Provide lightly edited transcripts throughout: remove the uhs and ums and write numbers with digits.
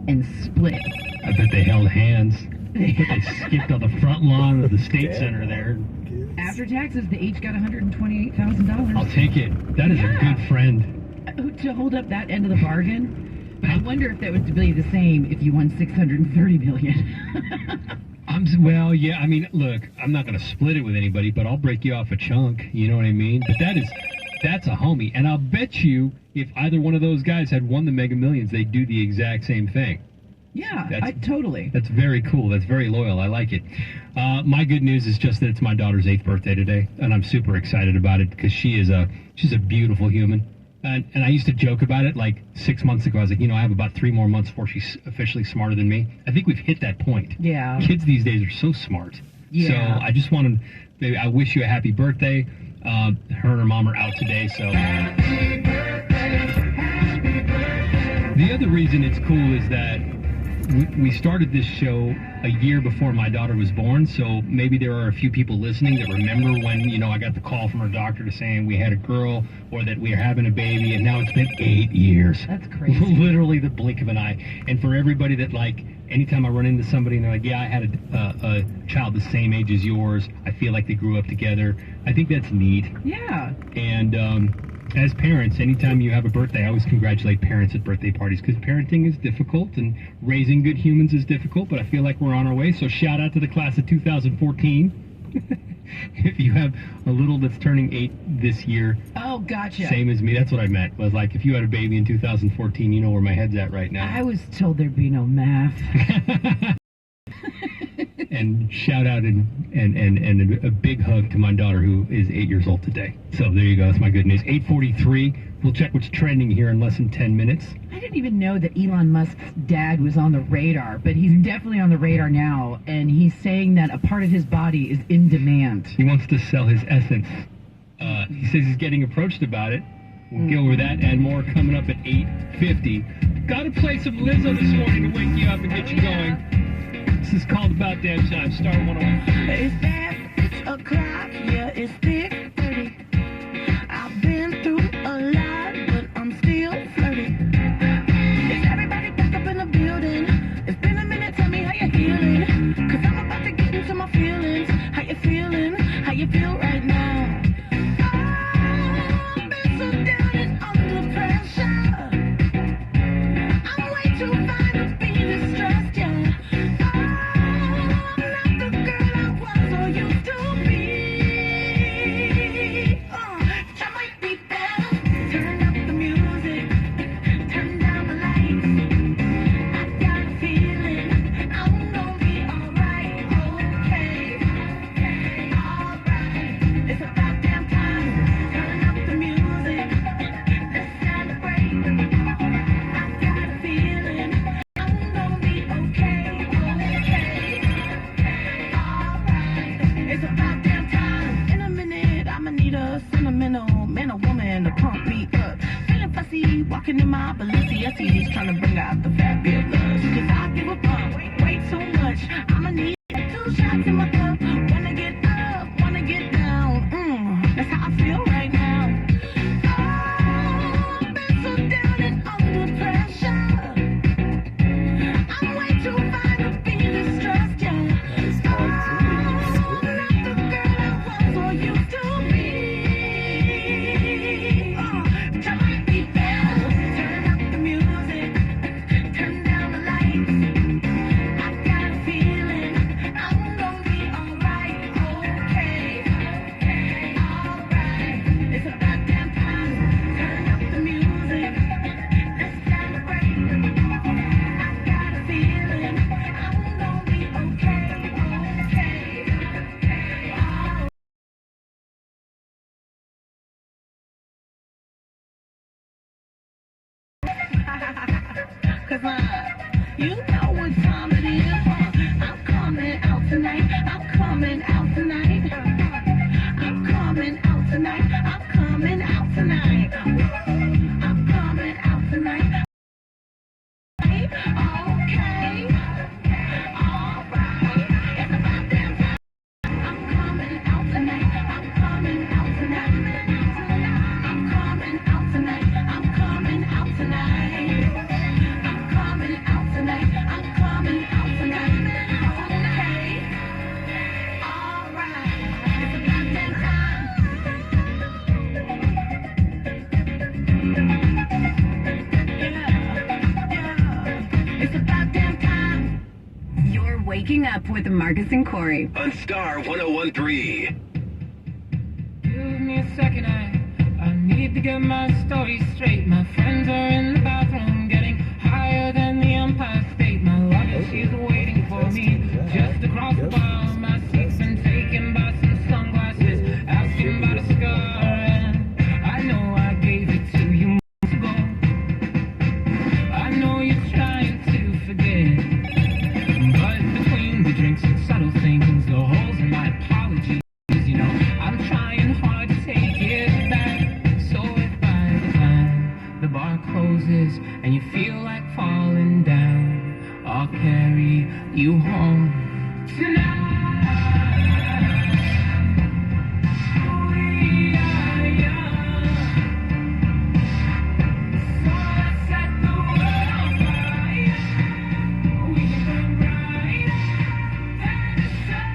and split. I bet they held hands. They skipped on the front lawn of the State Center there. After taxes, they each got $128,000. I'll take it. That is a good friend. To hold up that end of the bargain. But I wonder if that would be the same if you won $630 million. Well, yeah, I mean, look, I'm not going to split it with anybody, but I'll break you off a chunk, you know what I mean? But that's a homie, and I'll bet you if either one of those guys had won the Mega Millions, they'd do the exact same thing. Yeah, totally. That's very cool. That's very loyal. I like it. My good news is just that it's my daughter's 8th birthday today, and I'm super excited about it because she's a beautiful human. And I used to joke about it like 6 months ago. I was like, I have about 3 more months before she's officially smarter than me. I think we've hit that point. Yeah. Kids these days are so smart. Yeah. So I just wanted, baby, I wish you a happy birthday. Her and her mom are out today, so. The other reason it's cool is that we started this show a year before my daughter was born, so maybe there are a few people listening that remember when, I got the call from her doctor to saying we had a girl or that we are having a baby, and now it's been 8 years. That's crazy. Literally the blink of an eye. And for everybody that, anytime I run into somebody and they're like, yeah, I had a child the same age as yours, I feel like they grew up together, I think that's neat. Yeah. And, as parents, anytime you have a birthday, I always congratulate parents at birthday parties because parenting is difficult and raising good humans is difficult, but I feel like we're on our way. So shout out to the class of 2014. If you have a little that's turning 8 this year. Oh, gotcha. Same as me. That's what I meant. Was like, if you had a baby in 2014, you know where my head's at right now. I was told there'd be no math. And shout out and a big hug to my daughter who is 8 years old today. So there you go. That's my good news. 8:43. We'll check what's trending here in less than 10 minutes. I didn't even know that Elon Musk's dad was on the radar, but he's definitely on the radar now, and he's saying that a part of his body is in demand. He wants to sell his essence. He says he's getting approached about it. We'll go over that and more coming up at 8:50. Gotta play some Lizzo this morning to wake you up and get you going. This is called About Damn Time, Star 101. It's fast o'clock, yeah, it's thick 30. I've been through a lot, but I'm still flirty. Is everybody back up in the building? It's been a minute, tell me how you're feeling. Cause I'm about to get into my feelings. How you feeling? How you feel right now? I've been so down and under pressure. I'm way too fine to be distressed, yeah. Walking in my Balenciennes, trying to bring out the fabulous. Cause I give a fuck, way too much. I'ma need 2 shots in my cup. Wanna get up, wanna get down. That's how I feel right now. Oh, been so down and under pressure. I'm way too fine to be distressed, yeah. Oh, not the girl I was or used to be. Cause you know what time it is. I'm coming out tonight. I'm coming out tonight. I'm coming out tonight. I'm coming out tonight. I'm coming out tonight. Okay. Alright. It's about damn time. I'm coming out tonight. I'm coming out tonight. I'm coming out tonight. I'm coming out tonight. I'm coming out tonight. It's about damn time. You're waking up with Marcus and Corey. On Star 1013. Give me a second, I need to get my story straight. My friends are in the bathroom getting higher than the Empire State. My luggage, she's waiting for me just across the bar. My seat's been taken by some sunglasses, asking about a scar. And I know I gave it to you months ago. I know you're trying to forget, but between the drinks and subtle things, the holes in my apologies, you know, I'm trying hard to take it back. So if by the time the bar closes and you feel like falling down, I'll carry you home tonight. We are young, so let's set the world on fire. We can burn brighter than the sun.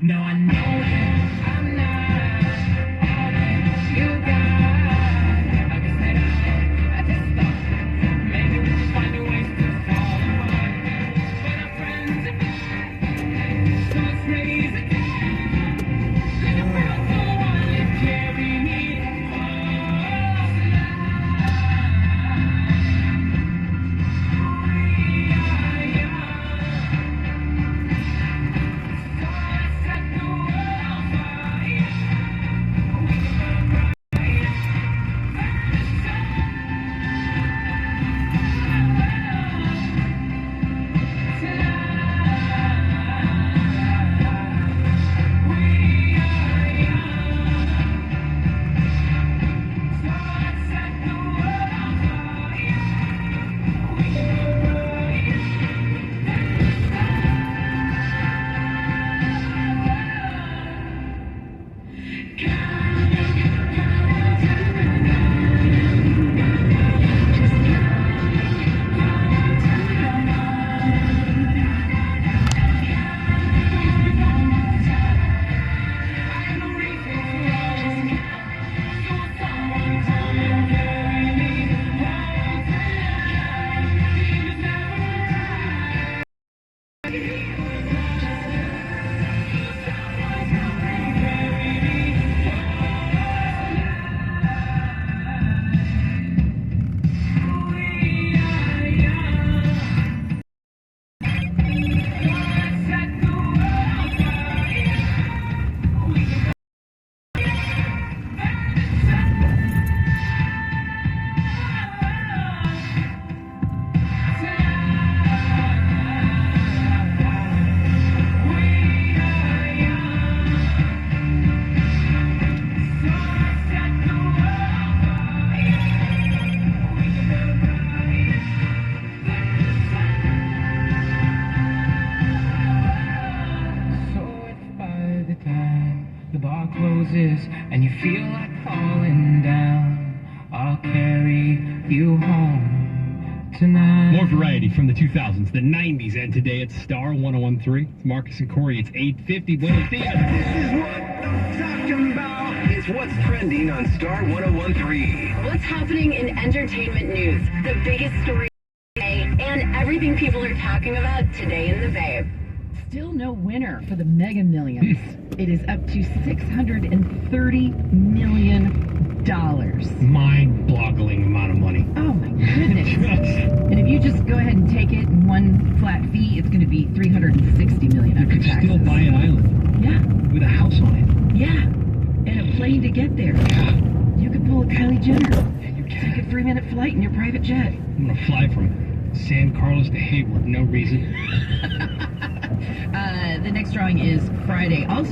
No, I know that I'm not all that you got. Like I said, I just thought maybe we should find a way to fall apart. But our friends are back, so let's raise a toast. Cause the world's the one that carry me home tonight. We are young, so let's set the world on fire. We can burn brighter than the sun. The bar closes and you feel like falling down, I'll carry you home tonight. More variety from the 2000s, the 90s, and today it's Star 1013. It's Marcus and Corey. It's 8:50. Buenos dias. This is what I'm talking about. It's what's trending on Star 1013. What's happening in entertainment news? The biggest story today and everything people are talking about today in the Bay. Still no winner for the Mega Millions. It is up to $630 million. Mind-boggling amount of money. Oh my goodness. And if you just go ahead and take it in one flat fee, it's going to be $360 million You after could taxes. still buy an island Yeah, with a house on it. yeah. And a plane to get there. You could pull a Kylie Jenner. Yeah, you Take can. a 3-minute flight in your private jet. I'm going to fly from San Carlos to Hayward, no reason. The next drawing is Friday. Also